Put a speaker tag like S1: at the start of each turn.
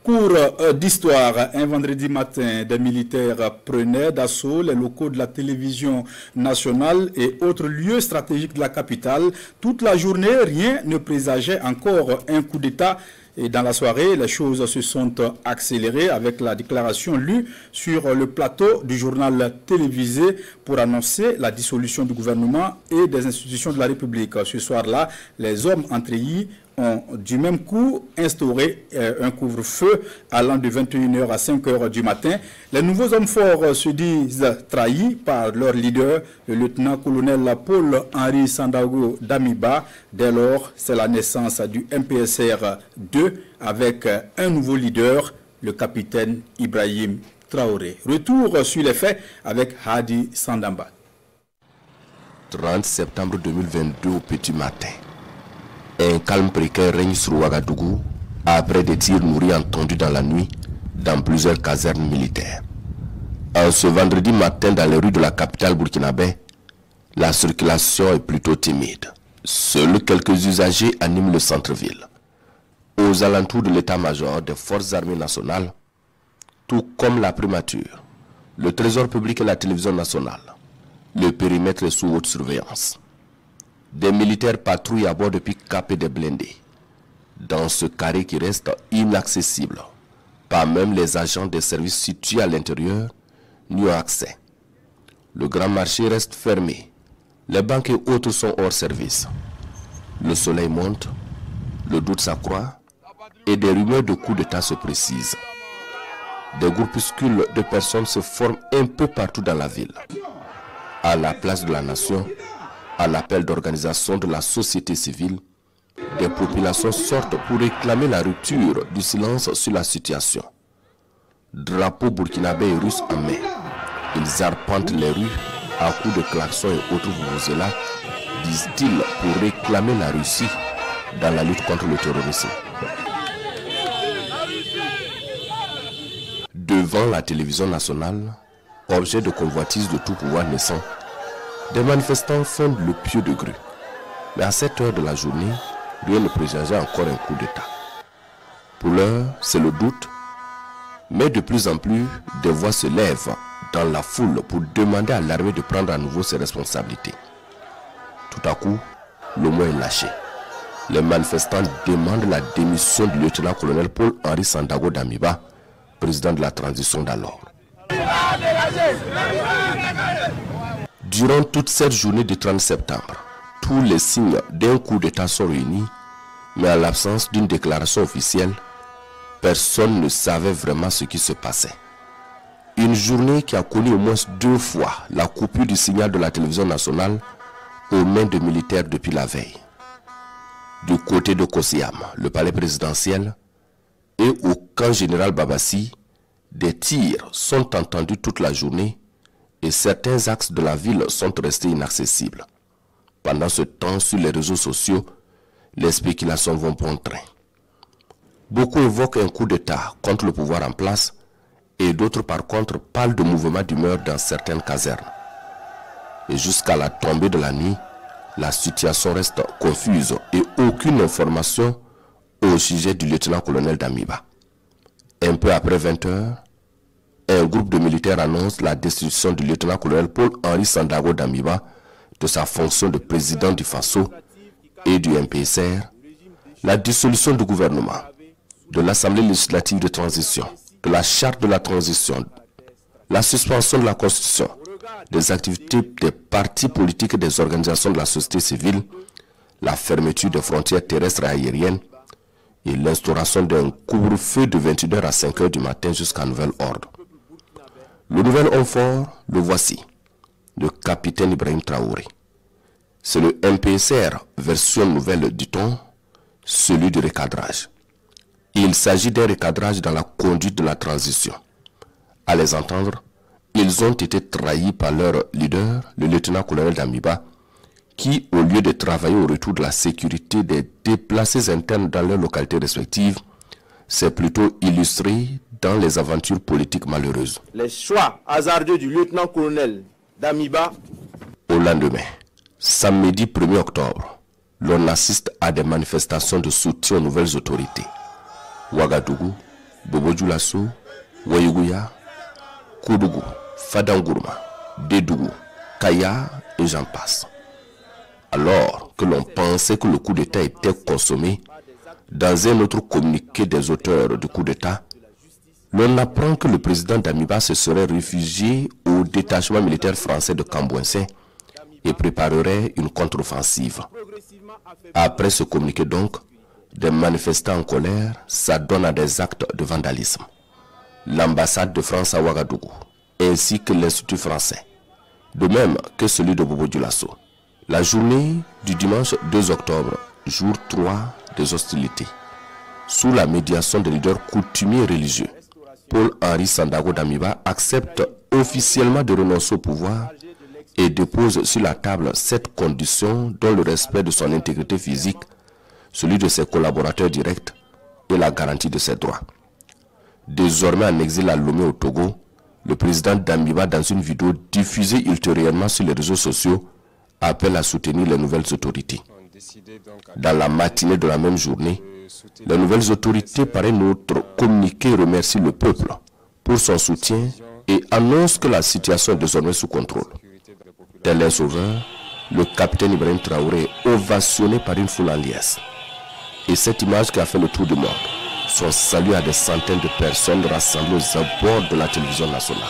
S1: Cours d'histoire, un vendredi matin, des militaires prenaient d'assaut les locaux de la télévision nationale et autres lieux stratégiques de la capitale. Toute la journée, rien ne présageait encore un coup d'État. Et dans la soirée, les choses se sont accélérées avec la déclaration lue sur le plateau du journal télévisé pour annoncer la dissolution du gouvernement et des institutions de la République. Ce soir-là, les hommes en treillis ont du même coup instauré un couvre-feu allant de 21h à 5h du matin. Les nouveaux hommes forts se disent trahis par leur leader, le lieutenant-colonel Paul-Henri Sandaogo Damiba. Dès lors, c'est la naissance du MPSR 2 avec un nouveau leader, le capitaine Ibrahim Traoré. Retour sur les faits avec Hadi Sandamba.
S2: 30 septembre 2022 au petit matin. Un calme précaire règne sur Ouagadougou après des tirs nourris entendus dans la nuit dans plusieurs casernes militaires. En ce vendredi matin dans les rues de la capitale burkinabé, la circulation est plutôt timide. Seuls quelques usagers animent le centre-ville. Aux alentours de l'état-major des forces armées nationales, tout comme la primature, le trésor public et la télévision nationale, le périmètre est sous haute surveillance. Des militaires patrouillent à bord de pick-up et des blindés. Dans ce carré qui reste inaccessible, pas même les agents des services situés à l'intérieur n'y ont accès. Le grand marché reste fermé. Les banques et autres sont hors service. Le soleil monte, le doute s'accroît et des rumeurs de coups d'État se précisent. Des groupuscules de personnes se forment un peu partout dans la ville. À la place de la nation, à l'appel d'organisation de la société civile, des populations sortent pour réclamer la rupture du silence sur la situation. Drapeaux burkinabé et russes en main, ils arpentent les rues à coups de klaxons et autres vuvuzelas, disent-ils, pour réclamer la Russie dans la lutte contre le terrorisme. Devant la télévision nationale, objet de convoitise de tout pouvoir naissant, des manifestants fondent le pieu de grue. Mais à cette heure de la journée, rien ne présageait encore un coup d'État. Pour l'heure, c'est le doute, mais de plus en plus, des voix se lèvent dans la foule pour demander à l'armée de prendre à nouveau ses responsabilités. Tout à coup, le mot est lâché. Les manifestants demandent la démission du lieutenant-colonel Paul-Henri Sandaogo Damiba, président de la transition d'alors. Durant toute cette journée du 30 septembre, tous les signes d'un coup d'État sont réunis, mais à l'absence d'une déclaration officielle, personne ne savait vraiment ce qui se passait. Une journée qui a connu au moins 2 fois la coupure du signal de la télévision nationale aux mains de militaires depuis la veille. Du côté de Kosiam, le palais présidentiel, et au camp général Babassi, des tirs sont entendus toute la journée et certains axes de la ville sont restés inaccessibles. Pendant ce temps, sur les réseaux sociaux, les spéculations vont bon train. Beaucoup évoquent un coup d'État contre le pouvoir en place et d'autres par contre parlent de mouvements d'humeur dans certaines casernes. Et jusqu'à la tombée de la nuit, la situation reste confuse et aucune information au sujet du lieutenant-colonel Damiba. Un peu après 20h, un groupe de militaires annonce la destitution du lieutenant-colonel Paul-Henri Sandaogo Damiba de sa fonction de président du FASO et du MPSR, la dissolution du gouvernement, de l'Assemblée législative de transition, de la charte de la transition, la suspension de la Constitution, des activités des partis politiques et des organisations de la société civile, la fermeture des frontières terrestres et aériennes et l'instauration d'un couvre-feu de 21h à 5h du matin jusqu'à nouvel ordre. Le nouvel homme fort, le voici, le capitaine Ibrahim Traoré. C'est le MPSR, version nouvelle dit-on, celui du recadrage. Il s'agit d'un recadrage dans la conduite de la transition. À les entendre, ils ont été trahis par leur leader, le lieutenant-colonel Damiba, qui, au lieu de travailler au retour de la sécurité des déplacés internes dans leurs localités respectives, s'est plutôt illustré dans les aventures politiques malheureuses.
S3: Les choix hasardeux du lieutenant-colonel Damiba.
S2: Au lendemain, samedi 1er octobre, l'on assiste à des manifestations de soutien aux nouvelles autorités. Ouagadougou, Bobo Dioulasso, Wayouya, Koudougou, Fadangourma, Dédougou, Kaya et j'en passe. Alors que l'on pensait que le coup d'État était consommé, dans un autre communiqué des auteurs du coup d'État, l'on apprend que le président Damiba se serait réfugié au détachement militaire français de Cambouense et préparerait une contre-offensive. Après ce communiqué donc, des manifestants en colère s'adonnent à des actes de vandalisme. L'ambassade de France à Ouagadougou, ainsi que l'Institut français, de même que celui de Bobo Dioulasso. La journée du dimanche 2 octobre, jour 3 des hostilités, sous la médiation des leaders coutumiers religieux, Paul-Henri Sandaogo Damiba accepte officiellement de renoncer au pouvoir et dépose sur la table 7 conditions dont le respect de son intégrité physique, celui de ses collaborateurs directs et la garantie de ses droits. Désormais en exil à Lomé au Togo, le président Damiba, dans une vidéo diffusée ultérieurement sur les réseaux sociaux, appelle à soutenir les nouvelles autorités. Dans la matinée de la même journée, les nouvelles autorités, par un autre communiqué, remercient le peuple pour son soutien et annoncent que la situation est désormais sous contrôle. Tel un sauveur, le capitaine Ibrahim Traoré est ovationné par une foule en liesse. Et cette image qui a fait le tour du monde, son salut à des centaines de personnes rassemblées aux abords de la télévision nationale.